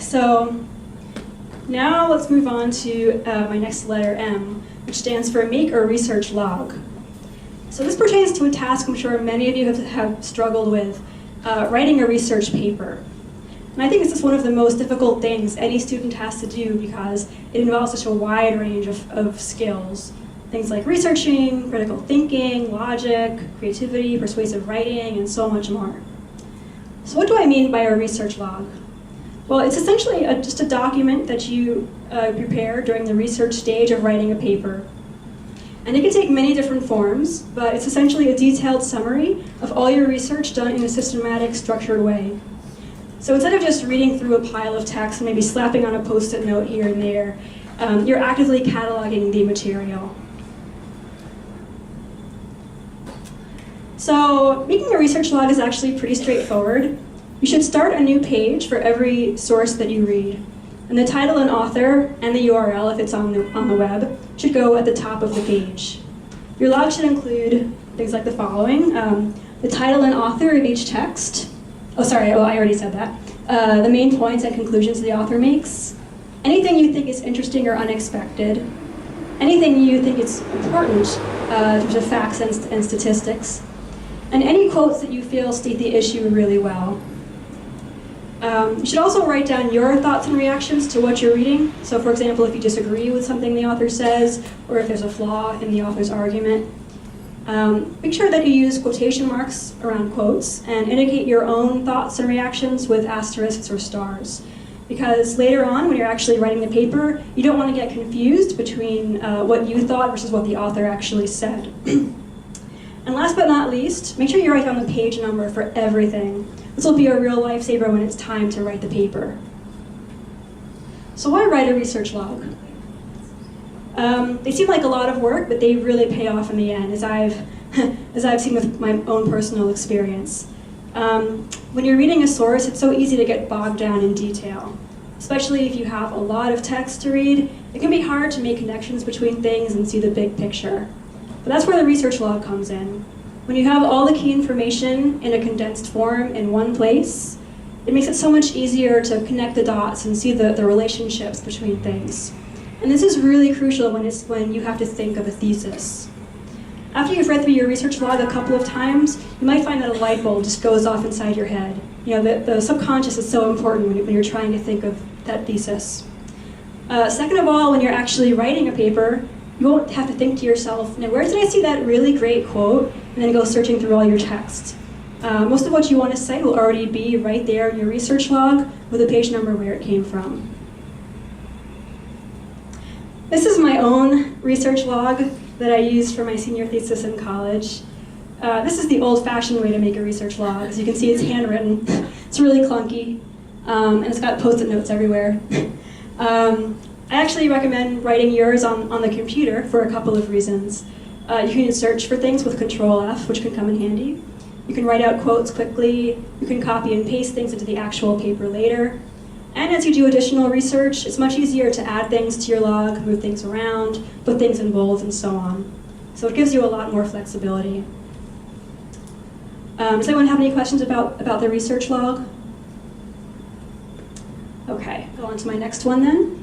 so now let's move on to my next letter, M, which stands for make or research log. So this pertains to a task I'm sure many of you have struggled with, writing a research paper. And I think this is one of the most difficult things any student has to do because it involves such a wide range of skills. Things like researching, critical thinking, logic, creativity, persuasive writing, and so much more. So what do I mean by a research log? Well, it's essentially just a document that you prepare during the research stage of writing a paper. And it can take many different forms, but it's essentially a detailed summary of all your research done in a systematic, structured way. So instead of just reading through a pile of text and maybe slapping on a post-it note here and there, you're actively cataloging the material. So making a research log is actually pretty straightforward. You should start a new page for every source that you read. And the title and author and the URL, if it's on the web, should go at the top of the page. Your log should include things like the following: the title and author of each text. Oh, sorry, I already said that. The main points and conclusions the author makes. Anything you think is interesting or unexpected. Anything you think is important in terms of facts and statistics. And any quotes that you feel state the issue really well. You should also write down your thoughts and reactions to what you're reading. So for example, if you disagree with something the author says, or if there's a flaw in the author's argument. Make sure that you use quotation marks around quotes and indicate your own thoughts and reactions with asterisks or stars. Because later on, when you're actually writing the paper, you don't want to get confused between what you thought versus what the author actually said. And last but not least, make sure you write down the page number for everything. This will be a real lifesaver when it's time to write the paper. So why write a research log? They seem like a lot of work, but they really pay off in the end, as I've seen with my own personal experience. When you're reading a source, it's so easy to get bogged down in detail. Especially if you have a lot of text to read, it can be hard to make connections between things and see the big picture. But that's where the research log comes in. When you have all the key information in a condensed form in one place, it makes it so much easier to connect the dots and see the relationships between things. And this is really crucial when you have to think of a thesis. After you've read through your research log a couple of times, you might find that a light bulb just goes off inside your head. You know, the subconscious is so important when you're trying to think of that thesis. Second of all, when you're actually writing a paper, you won't have to think to yourself, now where did I see that really great quote? And then go searching through all your text. Most of what you want to cite will already be right there in your research log with a page number where it came from. This is my own research log that I used for my senior thesis in college. This is the old-fashioned way to make a research log. As you can see, it's handwritten. It's really clunky, and it's got post-it notes everywhere. I actually recommend writing yours on the computer for a couple of reasons. You can search for things with Control F, which can come in handy. You can write out quotes quickly. You can copy and paste things into the actual paper later. And as you do additional research, it's much easier to add things to your log, move things around, put things in bold, and so on. So it gives you a lot more flexibility. Does anyone have any questions about the research log? Okay, go on to my next one then.